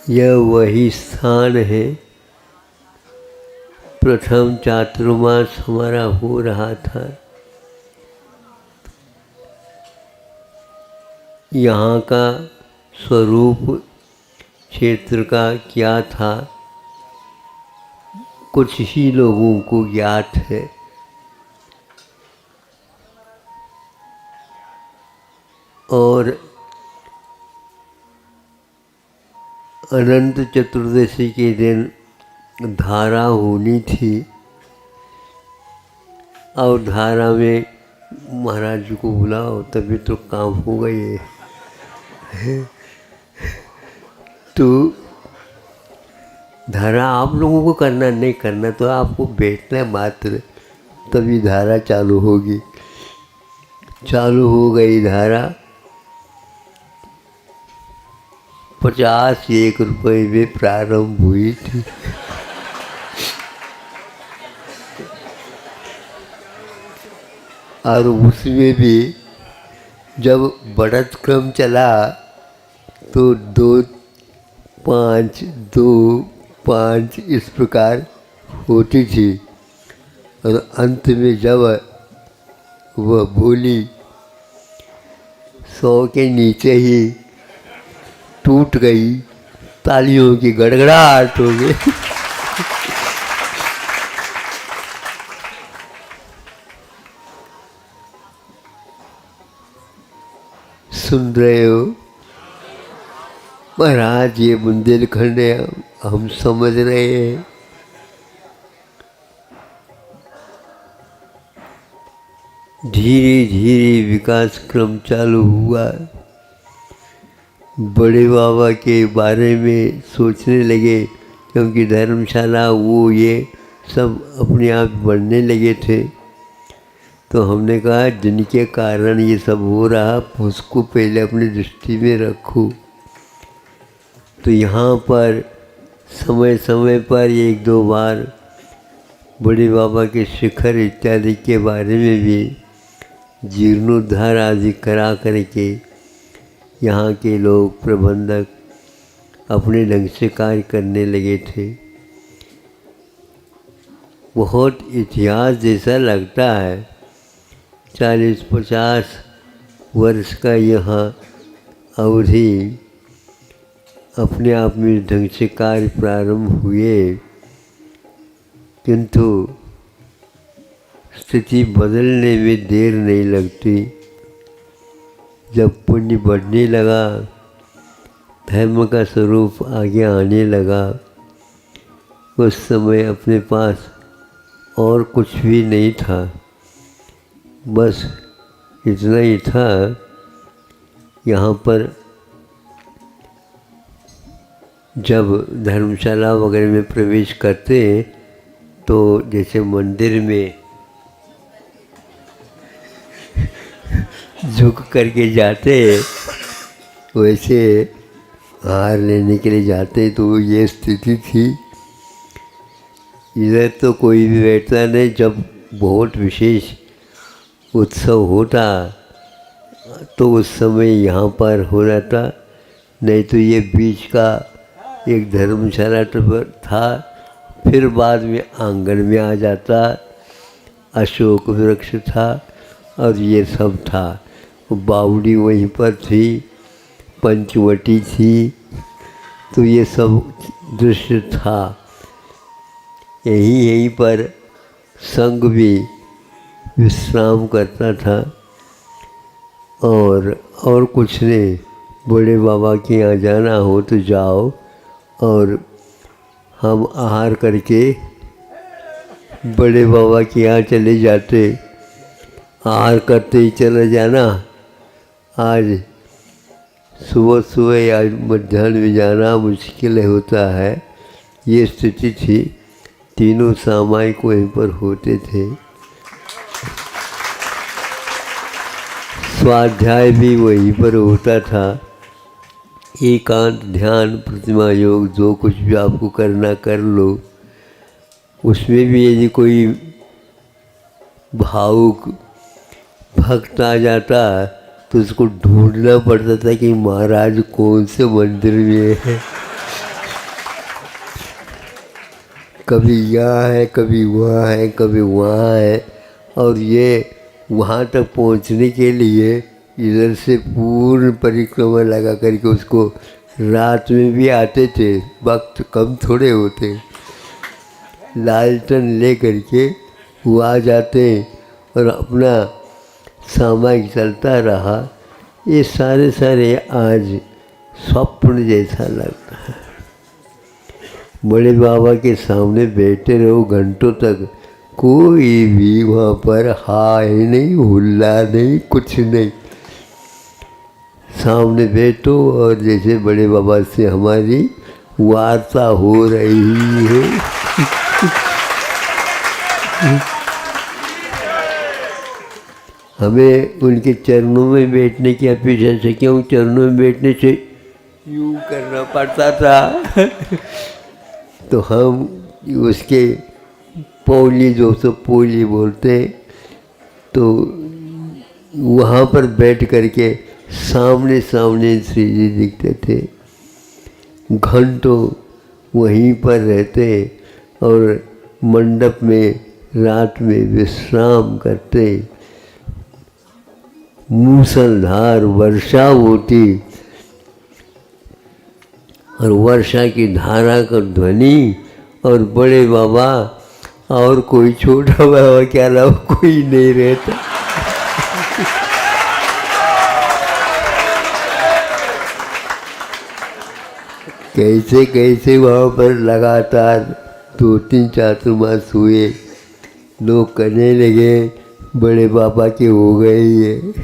यह वही स्थान है। प्रथम चातुर्मास हमारा हो रहा था। यहाँ का स्वरूप क्षेत्र का क्या था कुछ ही लोगों को ज्ञात है। और अनंत चतुर्दशी के दिन धारा होनी थी। और धारा में महाराज जी को बुलाओ तभी तो काम होगा ये। तो धारा आप लोगों को करना नहीं करना, तो आपको बैठना मात्र, तभी धारा चालू होगी। चालू हो गई धारा। 51 रुपये में प्रारंभ हुई थी। और उसमें भी जब बढ़त क्रम चला तो 2, 5, 2, 5 इस प्रकार होती थी। और अंत में जब वह बोली 100 के नीचे ही टूट गई, तालियों की गड़गड़ाहट हो गई। सुन रहे हो महाराज, ये बुंदेलखंड है, हम समझ रहे हैं। धीरे धीरे विकास क्रम चालू हुआ। बड़े बाबा के बारे में सोचने लगे, क्योंकि धर्मशाला वो ये सब अपने आप बढ़ने लगे थे। तो हमने कहा जिनके कारण ये सब हो रहा उसको पहले अपनी दृष्टि में रखो। तो यहाँ पर समय समय पर 1-2 बार बड़े बाबा के शिखर इत्यादि के बारे में भी जीर्णोद्धार आदि करा करके यहाँ के लोग प्रबंधक अपने ढंग से कार्य करने लगे थे। बहुत इतिहास जैसा लगता है। 40-50 वर्ष का यहाँ अवधि अपने आप में ढंग से कार्य प्रारंभ हुए, किंतु स्थिति बदलने में देर नहीं लगती। जब पुण्य बढ़ने लगा, धर्म का स्वरूप आगे आने लगा, उस समय अपने पास और कुछ भी नहीं था। बस इतना ही था। यहाँ पर जब धर्मशाला वगैरह में प्रवेश करते तो जैसे मंदिर में झुक करके जाते, वैसे हार लेने के लिए जाते, तो ये स्थिति थी। इधर तो कोई भी बैठता नहीं। जब बहुत विशेष उत्सव होता तो उस समय यहाँ पर हो जाता, नहीं तो ये बीच का एक धर्मशाला था। फिर बाद में आंगन में आ जाता, अशोक वृक्ष था और ये सब था। बावड़ी वहीं पर थी, पंचवटी थी, तो ये सब दृश्य था। यहीं पर संघ भी विश्राम करता था। और कुछ नहीं, बड़े बाबा के यहाँ जाना हो तो जाओ, और हम आहार करके बड़े बाबा के यहाँ चले जाते। आहार करते ही चले जाना। आज सुबह या मध्याह्न में जाना मुश्किल होता है, ये स्थिति थी। तीनों सामायिक वहीं पर होते थे। स्वाध्याय भी वहीं पर होता था। एकांत ध्यान प्रतिमा योग जो कुछ भी आपको करना कर लो। उसमें भी यदि कोई भावुक भक्त आ जाता तो उसको ढूंढना पड़ता था कि महाराज कौन से मंदिर में है। कभी यहाँ है, कभी वहाँ है, कभी वहाँ है। और ये वहाँ तक पहुँचने के लिए इधर से पूर्ण परिक्रमा लगा करके उसको रात में भी आते थे, वक्त कम थोड़े होते, लालटेन ले करके वो आ जाते और अपना सामायिक चलता रहा। ये सारे आज स्वप्न जैसा लगता है। बड़े बाबा के सामने बैठे रहो घंटों तक, कोई भी वहाँ पर हाय नहीं, हुल्ला नहीं, कुछ नहीं। सामने बैठो और जैसे बड़े बाबा से हमारी वार्ता हो रही है। हमें उनके चरणों में बैठने की अपेक्षा से, क्यों चरणों में बैठने से यूँ करना पड़ता था। तो हम उसके पौली, जो सो पोली बोलते, तो वहाँ पर बैठ करके सामने सामने श्री जी दिखते थे। घंटों वहीं पर रहते और मंडप में रात में विश्राम करते। मूसलधार वर्षा होती और वर्षा की धारा का ध्वनि, और बड़े बाबा और कोई छोटा बाबा के अलावा कोई नहीं रहता। कैसे कैसे वहाँ पर लगातार 2-3 चातुर्मास हुए। लोग कहने लगे बड़े बाबा के हो गए ये।